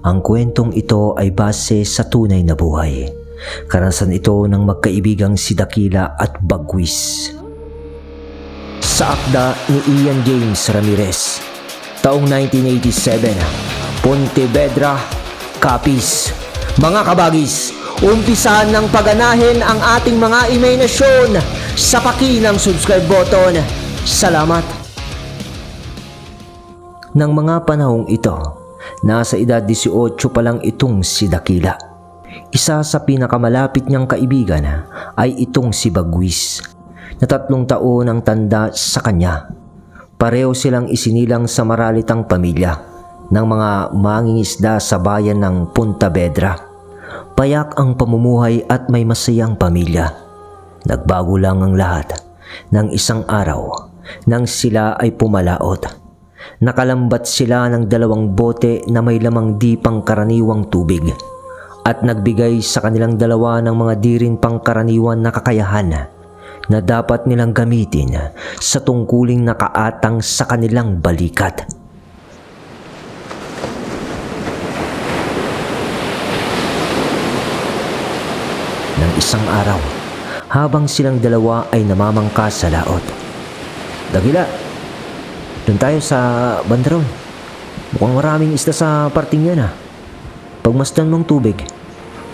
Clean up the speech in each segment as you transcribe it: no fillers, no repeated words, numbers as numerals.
Ang kwentong ito ay base sa tunay na buhay. Karanasan ito ng magkaibigang si Dakila at Bagwis. Sa akda ni Ian James Ramirez, taong 1987, Pontevedra, Capiz. Mga kabagis, umpisahan ng paganahin ang ating mga imahinasyon sa paki ng subscribe button. Salamat! Nang mga panahong ito, nasa edad 18 pa lang itong si Dakila. Isa sa pinakamalapit niyang kaibigan ay itong si Bagwis, na 3 taon ang tanda sa kanya. Pareho silang isinilang sa maralitang pamilya ng mga mangingisda sa bayan ng Pontevedra. Payak ang pamumuhay at may masayang pamilya. Nagbago lang ang lahat ng isang araw nang sila ay pumalaot. Nakalambat sila ng 2 bote na may lamang di pangkaraniwang tubig at nagbigay sa kanilang dalawa ng mga di rin pangkaraniwan na kakayahan na dapat nilang gamitin sa tungkuling nakaatang sa kanilang balikat. Nang isang araw, habang silang dalawa ay namamangka sa laot. Dakila, doon tayo sa bandaron. Mukhang maraming isda sa parting yan Pagmasdan mong tubig,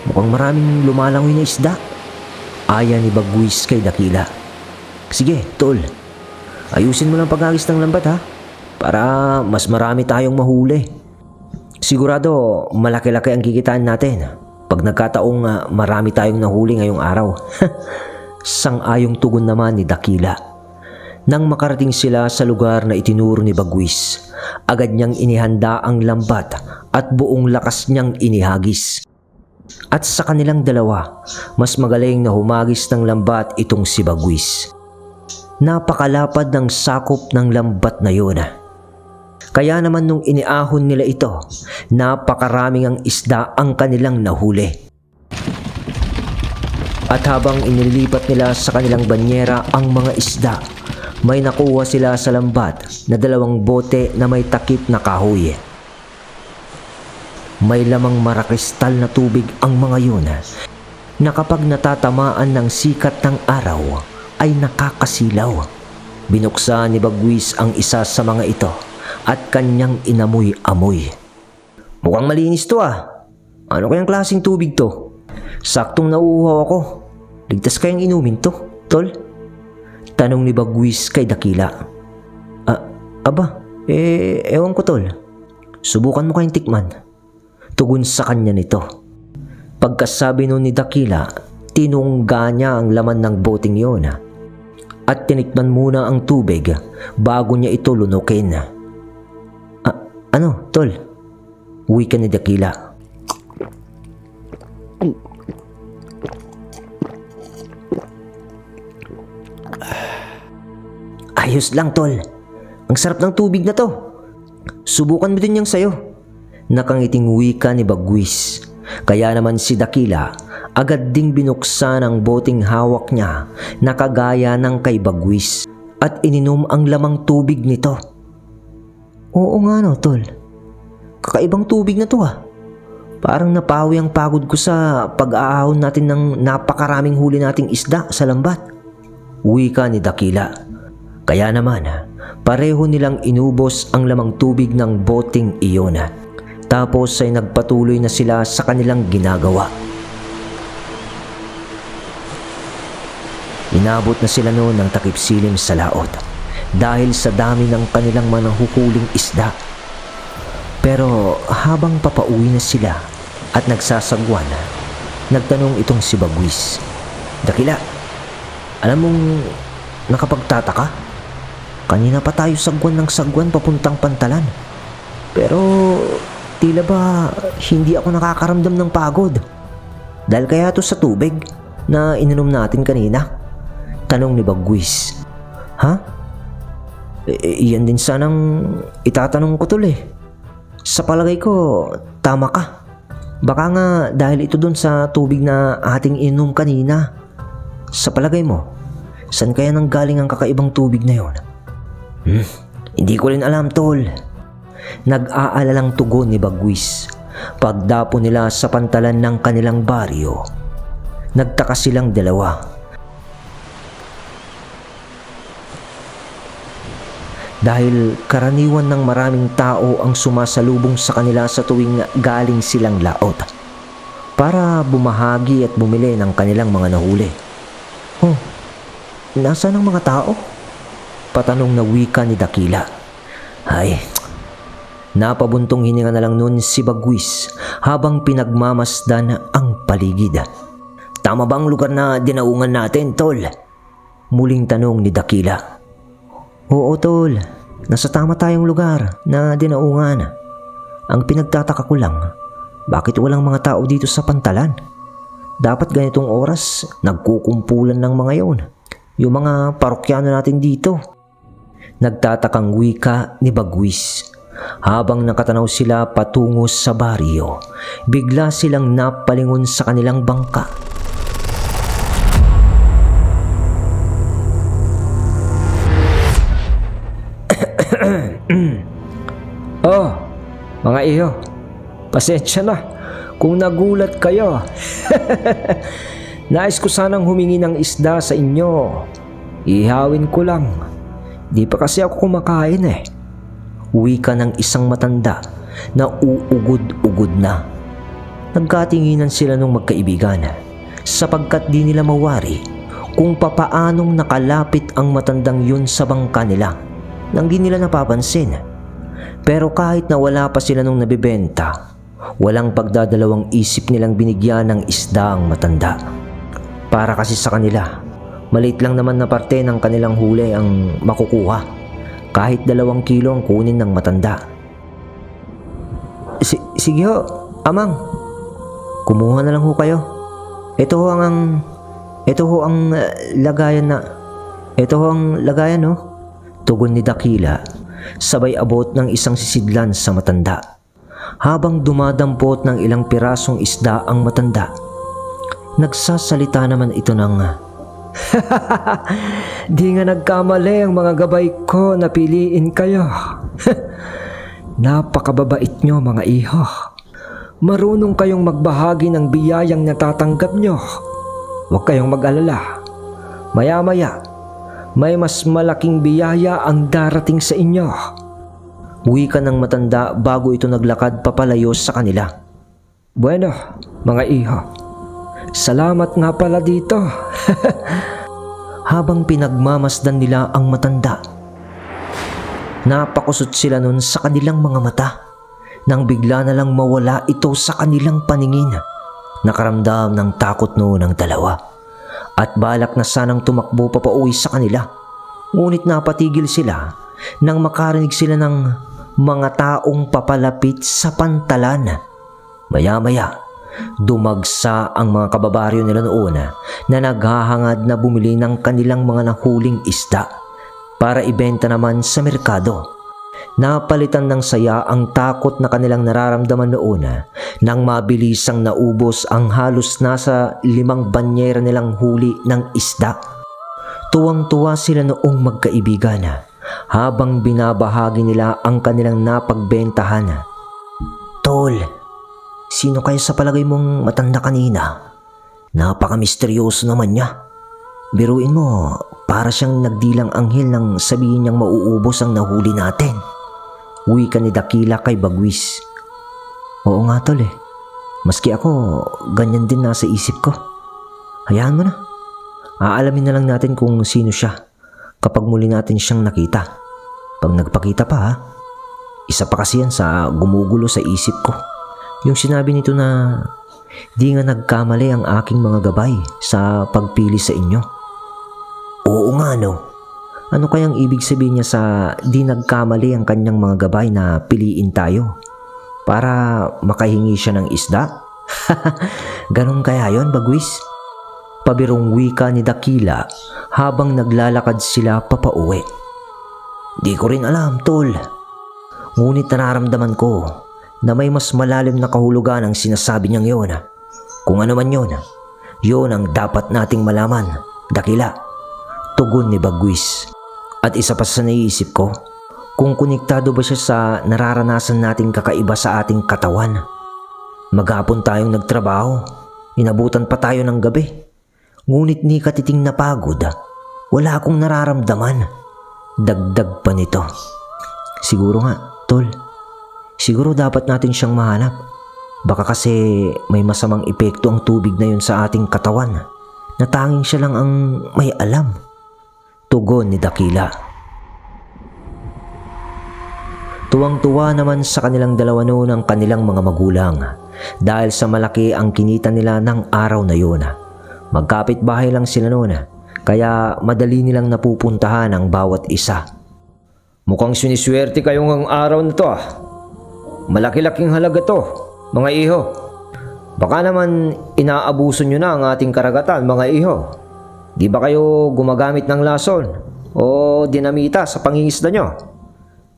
mukhang maraming lumalangoy na isda. Aya ni Bagwis kay Dakila. Sige, tol. Ayusin mo lang pag-agis ng lambat para mas marami tayong mahuli. Sigurado malaki-laki ang kikitaan natin pag nagkataong marami tayong nahuli ngayong araw. Sang-ayong tugon naman ni Dakila. Nang makarating sila sa lugar na itinuro ni Bagwis, agad niyang inihanda ang lambat at buong lakas niyang inihagis. At sa kanilang dalawa, mas magaling na humagis ng lambat itong si Bagwis. Napakalapad ng sakop ng lambat na yun. Kaya naman nung iniahon nila ito, napakaraming ang isda ang kanilang nahuli. At habang inilipat nila sa kanilang banyera ang mga isda, may nakuha sila sa lambat na 2 bote na may takip na kahoy. May lamang marakristal na tubig ang mga yun na kapag natatamaan ng sikat ng araw ay nakakasilaw. Binuksan ni Bagwis ang isa sa mga ito at kanyang inamoy-amoy. Mukhang malinis to Ano kayang klaseng tubig to? Saktong nauuhaw ako. Ligtas kayang inumin to, tol? Tanong ni Bagwis kay Dakila. Ewan ko, tol. Subukan mo kayong tikman. Tugon sa kanya nito. Pagkasabi nun ni Dakila, tinungga niya ang laman ng boting yun at tinikman muna ang tubig bago niya ito lunukin. Ano, tol? Wika ni Dakila. Ayos lang, tol. Ang sarap ng tubig na to. Subukan mo din yung sayo. Nakangiting wika ni Bagwis. Kaya naman si Dakila agad ding binuksan ang boting hawak niya na kagaya ng kay Bagwis at ininom ang lamang tubig nito. Oo nga no, tol. Kakaibang tubig na to Parang napawi ang pagod ko sa pag-aahon natin ng napakaraming huli nating isda sa lambat. Wika ni Dakila. Kaya naman, pareho nilang inubos ang lamang tubig ng boting iyon. Tapos ay nagpatuloy na sila sa kanilang ginagawa. Inabot na sila noon ng takip silim sa laot dahil sa dami ng kanilang manahuhuling isda. Pero habang papauwi na sila at nagsasagwan, nagtanong itong si Bagwis. Dakila, alam mong nakapagtataka? Kanina pa tayo sagwan ng sagwan papuntang Pantalan. Pero tila ba hindi ako nakakaramdam ng pagod? Dahil kaya to sa tubig na ininom natin kanina? Tanong ni Bagwis. Iyan din sanang itatanong ko, tol. Sa palagay ko, tama ka. Baka nga dahil ito dun sa tubig na ating inom kanina. Sa palagay mo, saan kaya nanggaling ang kakaibang tubig na yon? Hindi ko rin alam, tol. Nag-aalalang tugon ni Bagwis. Pagdapo nila sa pantalan ng kanilang baryo, nagtaka silang dalawa. Dahil karaniwan ng maraming tao ang sumasalubong sa kanila sa tuwing galing silang laot para bumahagi at bumili ng kanilang mga nahuli. "Oh, nasaan ang mga tao?" patanong na wika ni Dakila. Ay, napabuntong hininga na lang nun si Bagwis habang pinagmamasdan ang paligid. "Tama bang lugar na dinaungan natin, tol?" muling tanong ni Dakila. "Oo, tol. Nasa tama tayong lugar na dinaungan. Ang pinagtataka ko lang, bakit walang mga tao dito sa pantalan? Dapat ganitong oras nagkukumpulan ng mga yon, yung mga parokyano natin dito." Nagtatakang wika ni Bagwis. Habang nakatanaw sila patungo sa baryo, bigla silang napalingon sa kanilang bangka. "Oh, mga iyo, pasensya na kung nagulat kayo. Nais ko sanang humingi ng isda sa inyo. Ihawin ko lang. Di pa kasi ako kumakain eh." Wika ng isang matanda na uugod-ugod na. Nagkatinginan sila nung magkaibigan sapagkat di nila mawari kung papaanong nakalapit ang matandang yun sa bangka nila nang di nila napapansin. Pero kahit na wala pa sila nung nabibenta, walang pagdadalawang isip nilang binigyan ng isda ang matanda. Para kasi sa kanila, maliit lang naman na parte ng kanilang huli ang makukuha. Kahit 2 kilo ang kunin ng matanda. Sige ho, amang. Kumuha na lang ho kayo. Ito ho ang lagayan na. Ito ho ang lagayan, no? Tugon ni Dakila, sabay abot ng isang sisidlan sa matanda. Habang dumadampot ng ilang pirasong isda ang matanda, nagsasalita naman ito ng, "Di nga nagkamali ang mga gabay ko na piliin kayo. Napakababait nyo, mga iho. Marunong kayong magbahagi ng biyayang natatanggap nyo. Huwag kayong mag-alala. Maya-maya, may mas malaking biyaya ang darating sa inyo." Wika ng matanda bago ito naglakad papalayo sa kanila. "Bueno, mga iho. Salamat nga pala dito." Habang pinagmamasdan nila ang matanda, napakusot sila nun sa kanilang mga mata nang bigla na lang mawala ito sa kanilang paningin. Nakaramdam ng takot noon ang dalawa at balak na sanang tumakbo papauwi sa kanila. Ngunit napatigil sila nang makarinig sila ng mga taong papalapit sa pantalan. Maya-maya, dumagsa ang mga kababaryo nila noon na naghahangad na bumili ng kanilang mga nahuling isda para ibenta naman sa merkado. Napalitan ng saya ang takot na kanilang nararamdaman noon nang mabilisang naubos ang halos nasa 5 banyera nilang huli ng isda. Tuwang-tuwa sila noong magkaibigan habang binabahagi nila ang kanilang napagbentahan. "Tol, sino kayo sa palagay mong matanda kanina? Napaka-misteryoso naman niya. Biruin mo, para siyang nagdilang anghel nang sabihin niyang mauubos ang nahuli natin." Wika ni Dakila kay Bagwis. "Oo nga, tol eh. Maski ako, ganyan din nasa isip ko. Hayaan mo na. Aalamin na lang natin kung sino siya kapag muli natin siyang nakita. Pag nagpakita pa ha. Isa pa kasi yan sa gumugulo sa isip ko. Yung sinabi nito na di nga nagkamali ang aking mga gabay sa pagpili sa inyo." "Oo nga no. Ano kayang ibig sabihin niya sa di nagkamali ang kanyang mga gabay na piliin tayo? Para makahingi siya ng isda?" "Ganon kaya yon, Bagwis?" Pabirong wika ni Dakila habang naglalakad sila papauwi. "Di ko rin alam, tol. Ngunit nararamdaman ko na may mas malalim na kahulugan ang sinasabi niyang yon. Kung ano man yon ang dapat nating malaman, Dakila." Tugon ni Bagwis. "At isa pa sa naiisip ko, kung konektado ba siya sa nararanasan nating kakaiba sa ating katawan. Maghapon tayong nagtrabaho. Inabutan pa tayo ng gabi. Ngunit ni katiting na pagod, wala akong nararamdaman. Dagdag pa nito. Siguro nga, tol. Siguro dapat natin siyang mahanap. Baka kasi may masamang epekto ang tubig na yun sa ating katawan na tanging siya lang ang may alam. Tugon ni Dakila. Tuwang-tuwa naman sa kanilang dalawa noon ang kanilang mga magulang dahil sa malaki ang kinita nila ng araw na yun. Magkapit-bahay lang sila noon kaya madali nilang napupuntahan ang bawat isa. Mukhang siniswerte kayo ng araw na to Malaki-laking halaga to, mga iho. Baka naman inaabuso nyo na ang ating karagatan, mga iho. Di ba kayo gumagamit ng lason o dinamita sa pangingisda nyo?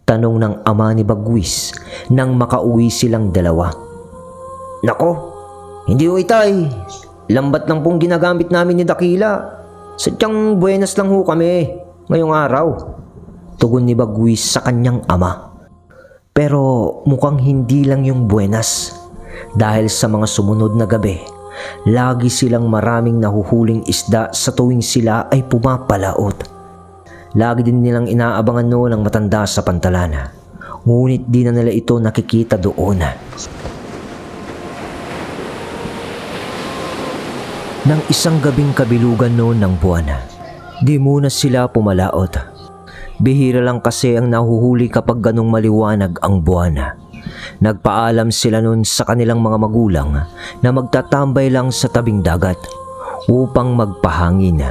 Tanong ng ama ni Bagwis nang makauwi silang dalawa. Nako, hindi ho itay. Lambat lang pong ginagamit namin ni Dakila. Sadyang buenas lang ho kami ngayong araw. Tugon ni Bagwis sa kanyang ama. Pero mukhang hindi lang yung buenas. Dahil sa mga sumunod na gabi, lagi silang maraming nahuhuling isda sa tuwing sila ay pumapalaot. Lagi din nilang inaabangan noon ang matanda sa pantalan. Ngunit di na nila ito nakikita doon. Nang isang gabing kabilugan noon ng buwan, di muna sila pumalaot. Bihira lang kasi ang nahuhuli kapag ganong maliwanag ang buwan. Nagpaalam sila noon sa kanilang mga magulang na magtatambay lang sa tabing dagat upang magpahangin.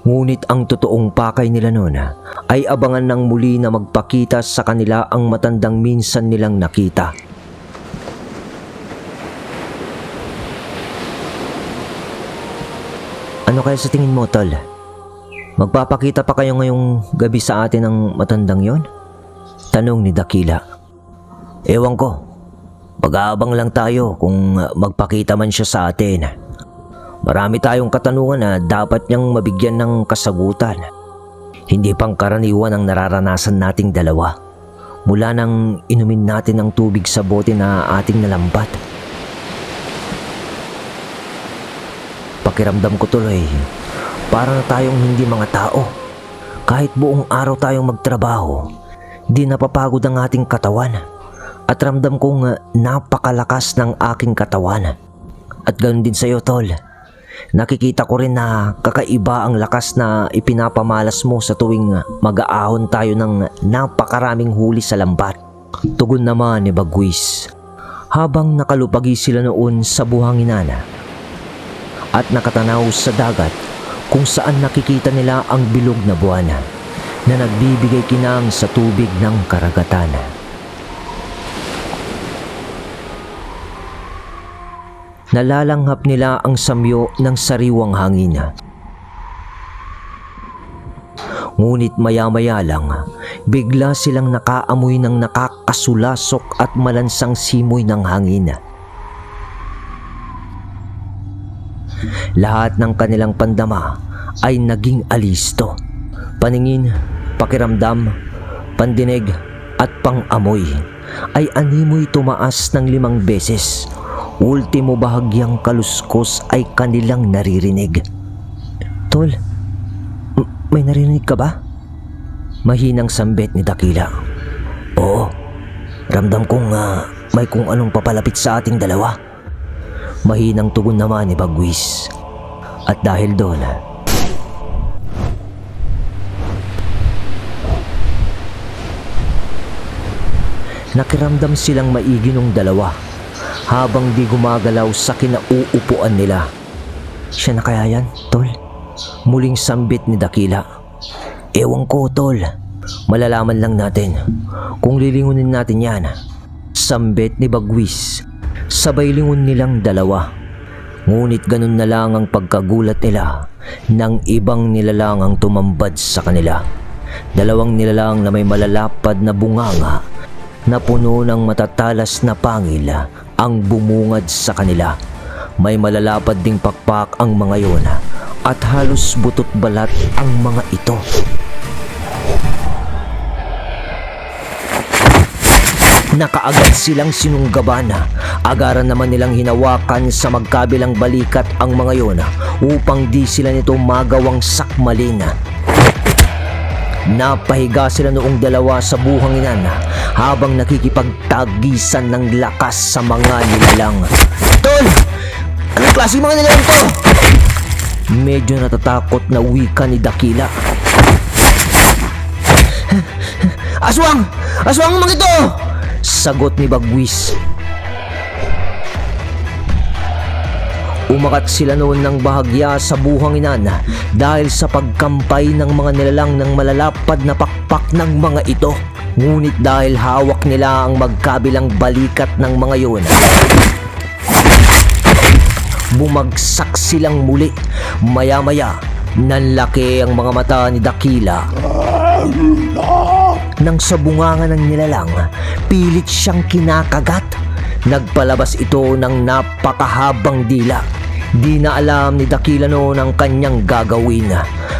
Ngunit ang totoong pakay nila noon ay abangan ng muli na magpakita sa kanila ang matandang minsan nilang nakita. Ano kaya sa tingin mo, tol? Magpapakita pa kayo ngayong gabi sa atin ng matandang yon? Tanong ni Dakila. Ewan ko. Mag-aabang lang tayo kung magpakita man siya sa atin. Marami tayong katanungan na dapat niyang mabigyan ng kasagutan. Hindi pang karaniwan ang nararanasan nating dalawa. Mula nang inumin natin ang tubig sa bote na ating nalambat. Pakiramdam ko tuloy, para na tayong hindi mga tao. Kahit buong araw tayong magtrabaho, di napapagod ang ating katawan. At ramdam kong napakalakas ng aking katawan. At ganoon din sa iyo, tol. Nakikita ko rin na kakaiba ang lakas na ipinapamalas mo sa tuwing mag-aahon tayo ng napakaraming huli sa lambat. Tugon naman ni Bagwis habang nakalupagi sila noon sa buhanginan at nakatanaw sa dagat kung saan nakikita nila ang bilog na buwan na nagbibigay kinang sa tubig ng karagatan. Nalalanghap nila ang samyo ng sariwang hangin. Ngunit maya-maya lang, bigla silang nakaamoy ng nakakasulasok at malansang simoy ng hangin. Lahat ng kanilang pandama ay naging alisto. Paningin, pakiramdam, pandinig at pang-amoy ay animoy tumaas ng 5 beses. Ultimo bahagyang kaluskos ay kanilang naririnig. Tol, may narinig ka ba? Mahinang sambit ni Dakila. Oo, ramdam kong may kung anong papalapit sa ating dalawa. Mahinang tugon naman ni Bagwis. At dahil doon, nakiramdam silang maigi nung dalawa habang di gumagalaw sa kinauupuan nila. Siya na kaya yan, tol? Muling sambit ni Dakila. Ewan ko, tol. Malalaman lang natin kung lilingunin natin yan. Sambit ni Bagwis. Sabay lingon nilang dalawa. Ngunit ganun na lang ang pagkagulat nila nang ibang nilalang ang tumambad sa kanila. 2 nilalang na may malalapad na bunganga na puno ng matatalas na pangil ang bumungad sa kanila. May malalapad ding pakpak ang mga yon at halos butot balat ang mga ito. Nakaagad silang sinunggaban. Agaran naman nilang hinawakan sa magkabilang balikat ang mga yon upang di sila nito magawang sakmalin. Napahiga sila noong dalawa sa buhanginan habang nakikipagtagisan ng lakas sa mga nilalang. Tol! Anong klase mga nilalang to? Medyo natatakot na wika ni Dakila. Aswang! Aswang mga ito! Sagot ni Bagwis. Umakat sila noon ng bahagya sa buhanginan dahil sa pagkampay ng mga nilalang ng malalapad na pakpak ng mga ito. Ngunit dahil hawak nila ang magkabilang balikat ng mga yun, bumagsak silang muli. Maya-maya, nanlaki ang mga mata ni Dakila. Nang sa bungangan ng nilalang, pilit siyang kinakagat. Nagpalabas ito ng napakahabang dila. Di na alam ni Dakila noon ang kanyang gagawin.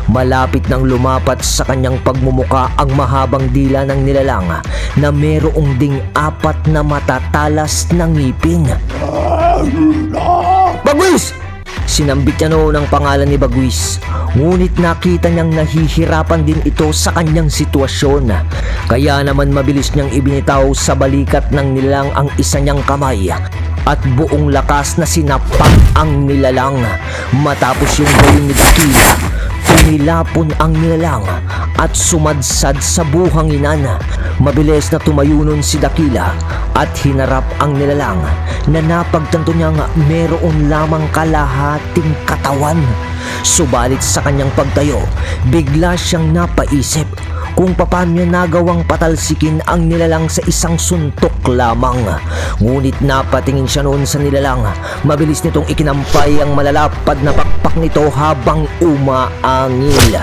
Malapit nang lumapat sa kanyang pagmumuka ang mahabang dila ng nilalang na merong ding 4 na matatalas na ngipin. Bagwis! Sinambit niya noon ang pangalan ni Bagwis. Ngunit nakita niyang nahihirapan din ito sa kanyang sitwasyon. Kaya naman mabilis niyang ibinitaw sa balikat ng nilalang ang isa niyang kamay at buong lakas na sinapak ang nilalang. Matapos yung gawin ni Dakila, tumilapon ang nilalang at sumadsad sa buhanginan. Mabilis na tumayo nun si Dakila at hinarap ang nilalang na napagtanto niyang meron lamang kalahating katawan. Subalit sa kanyang pagtayo, bigla siyang napaisip kung paano niya nagawang patalsikin ang nilalang sa isang suntok lamang. Ngunit napatingin siya noon sa nilalang. Mabilis nitong ikinampay ang malalapad na pakpak nito habang umaangil.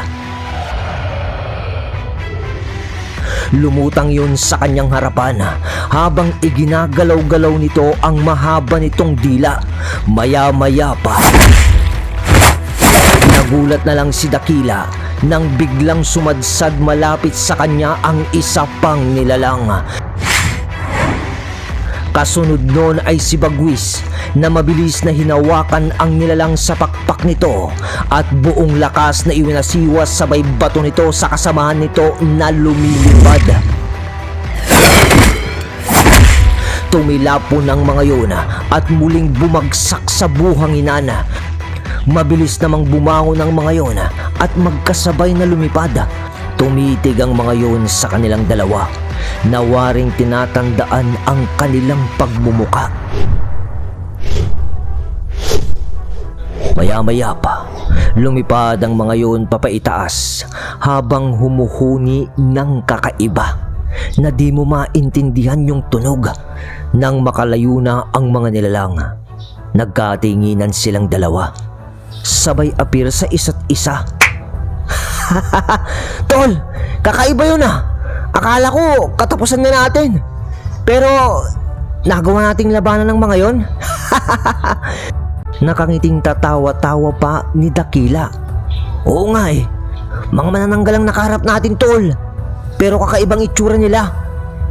Lumutang yun sa kanyang harapan habang iginagalaw-galaw nito ang mahaba nitong dila. Maya-maya pa, nagulat na lang si Dakila nang biglang sumadsad malapit sa kanya ang isa pang nilalang. Kasunod noon ay si Bagwis na mabilis na hinawakan ang nilalang sa pakpak nito at buong lakas na iwinasiwas sabay bato nito sa kasamahan nito na lumilipad. Tumilapon ang mga yun at muling bumagsak sa buhanginan. Mabilis namang bumangon ang mga yon at magkasabay na lumipad. Tumitig ang mga yon sa kanilang dalawa. Nawaring tinatandaan ang kanilang pagmumuka. Maya-maya pa, lumipad ang mga yon papaitaas habang humuhuni ng kakaiba na di mo maintindihan yung tunog. Nang makalayo na ang mga nilalang, nagkatinginan silang dalawa. Sabay apir sa isa't isa. Tol, kakaiba yun ah. Akala ko katapusan na natin. Pero nagawa nating labanan ng mga yon. Nakangiting tatawa-tawa pa ni Dakila. Oo nga eh. Mga manananggalang nakaharap natin, tol. Pero kakaibang itsura nila.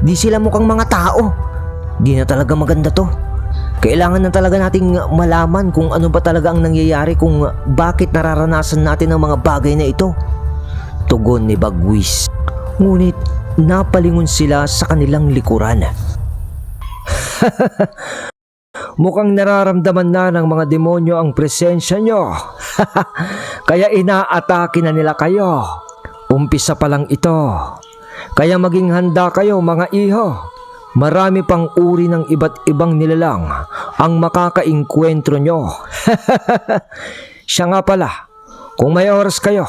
Di sila mukhang mga tao. Di na talaga maganda to. Kailangan na talaga nating malaman kung ano ba talaga ang nangyayari, kung bakit nararanasan natin ang mga bagay na ito. Tugon ni Bagwis. Ngunit napalingon sila sa kanilang likuran. Mukhang nararamdaman na ng mga demonyo ang presensya nyo. Kaya inaatake na nila kayo. Umpisa pa lang ito. Kaya maging handa kayo mga iho. Marami pang uri ng iba't ibang nilalang ang makakainkwentro nyo. Siya nga pala, kung may oras kayo,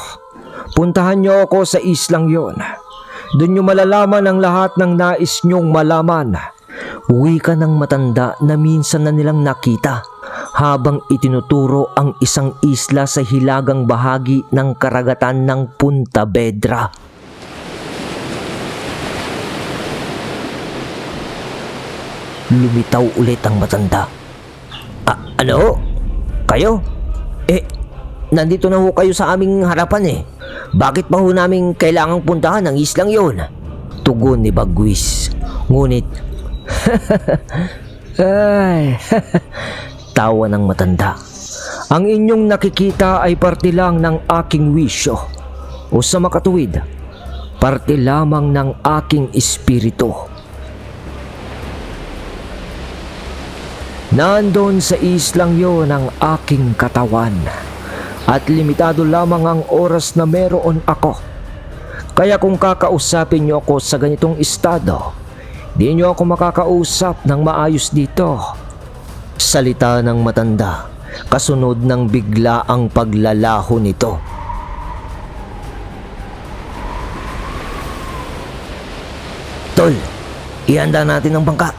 puntahan nyo ako sa islang yon. Doon nyo malalaman ang lahat ng nais nyong malaman. Wika ng matanda na minsan na nilang nakita habang itinuturo ang isang isla sa hilagang bahagi ng karagatan ng Punta Vedra. Lumitaw ulit ang matanda. Ano? Kayo? Nandito na ho kayo sa aming harapan eh. Bakit pa ho namin kailangang puntahan ang islang yon? Tugon ni Bagwis. Ngunit Ay, tawa ng matanda. Ang inyong nakikita ay parte lang ng aking wisyo. O sa makatuwid, parte lamang ng aking espiritu. Nandun sa islang yon ang aking katawan. At limitado lamang ang oras na meron ako. Kaya kung kakausapin niyo ako sa ganitong estado, di niyo ako makakausap ng maayos dito. Salita ng matanda, kasunod ng bigla ang paglalaho nito. Tol, ihanda natin ang bangka.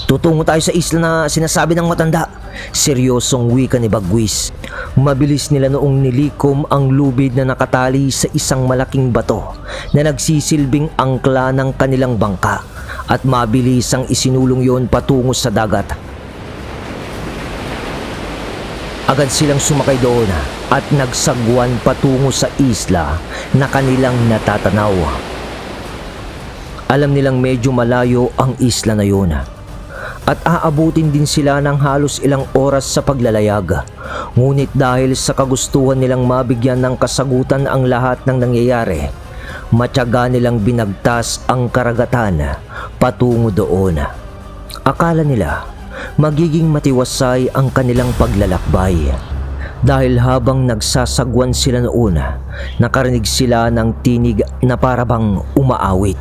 Tutungo tayo sa isla na sinasabi ng matanda. Seryosong wika ni Bagwis. Mabilis nila noong nilikom ang lubid na nakatali sa isang malaking bato na nagsisilbing angkla ng kanilang bangka at mabilis ang isinulong yon patungo sa dagat. Agad silang sumakay doon at nagsagwan patungo sa isla na kanilang natatanaw. Alam nilang medyo malayo ang isla na yun at aabutin din sila ng halos ilang oras sa paglalayag. Ngunit dahil sa kagustuhan nilang mabigyan ng kasagutan ang lahat ng nangyayari, matyaga nilang binagtas ang karagatan patungo doon. Akala nila magiging matiwasay ang kanilang paglalakbay. Dahil habang nagsasagwan sila noon, nakarinig sila ng tinig na parabang umaawit.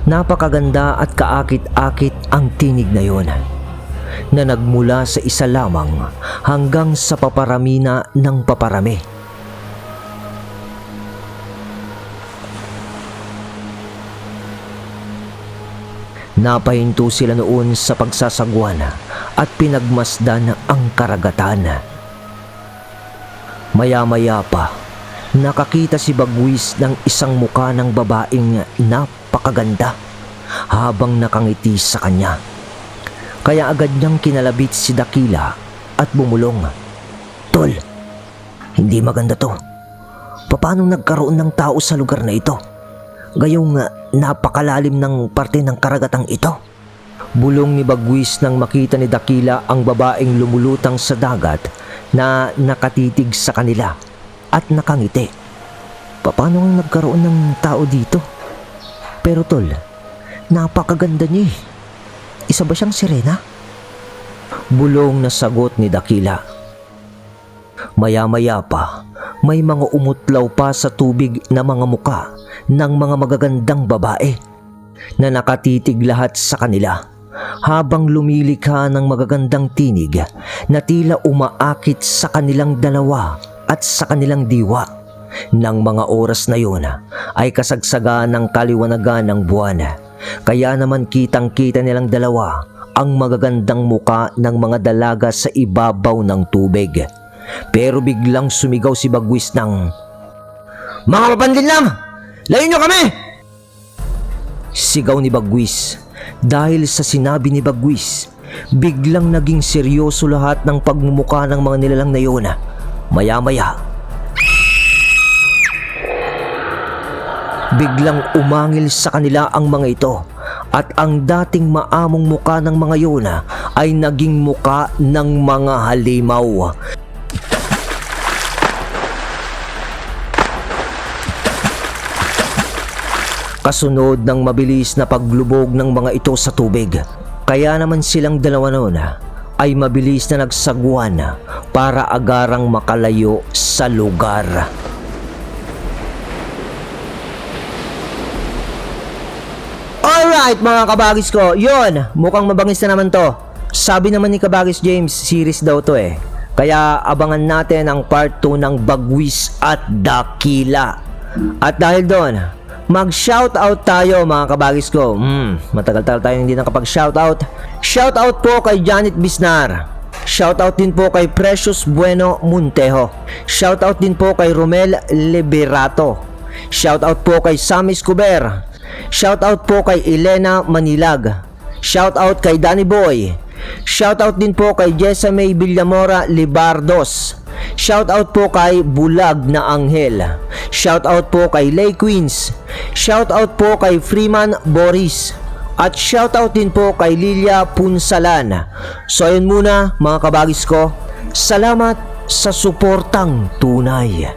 Napakaganda at kaakit-akit ang tinig na yon, na nagmula sa isa lamang hanggang sa paparamina ng paparami. Napahinto sila noon sa pagsasagwan at pinagmasdan ang karagatan. Maya-maya pa, nakakita si Bagwis ng isang muka ng babaeng napakaganda habang nakangiti sa kanya. Kaya agad niyang kinalabit si Dakila at bumulong. Tol, hindi maganda to. Paano nagkaroon ng tao sa lugar na ito? Gayong napakalalim ng parte ng karagatang ito. Bulong ni Bagwis nang makita ni Dakila ang babaeng lumulutang sa dagat na nakatitig sa kanila at nakangiti. Paano nga nagkaroon ng tao dito? Pero tol, napakaganda niya eh. Isa ba siyang sirena? Bulong na sagot ni Dakila. Maya-maya pa, may mga umutlaw pa sa tubig na mga muka ng mga magagandang babae na nakatitig lahat sa kanila habang lumilikha ng magagandang tinig na tila umaakit sa kanilang dalawa at sa kanilang diwa. Nang mga oras na yun ay kasagsagan ng kaliwanagan ng buwan, kaya naman kitang-kita nilang dalawa ang magagandang muka ng mga dalaga sa ibabaw ng tubig. Pero biglang sumigaw si Bagwis ng, "Mga papandin lang! Layo nyo kami!" Sigaw ni Bagwis. Dahil sa sinabi ni Bagwis, biglang naging seryoso lahat ng pagmumuka ng mga nilalang na yun. Maya-maya, biglang umangil sa kanila ang mga ito at ang dating maamong muka ng mga yun ay naging muka ng mga halimaw. Kasunod ng mabilis na paglubog ng mga ito sa tubig. Kaya naman silang dalawa noon ay mabilis na nagsagwan para agarang makalayo sa lugar. Alright mga kabagis ko, yun, mukhang mabangis na naman to. Sabi naman ni Kabagis James, series daw to eh. Kaya abangan natin ang part 2 ng Bagwis at Dakila. At dahil doon, mag-shoutout tayo mga kabagis ko. Matagal-tagal tayo hindi nakapag-shoutout. Shoutout po kay Janet Bisnar. Shoutout din po kay Precious Bueno Montejo. Shoutout din po kay Romel Liberato. Shoutout po kay Sammy Escobar. Shoutout po kay Elena Manilag. Shoutout kay Danny Boy. Shoutout din po kay Jessa May Villamora Libardos. Shoutout po kay Bulag na Anghel. Shoutout po kay Lay Queens. Shoutout po kay Freeman Boris. At shoutout din po kay Lilia Punsalan. So ayun muna mga kabagis ko, salamat sa suportang tunay.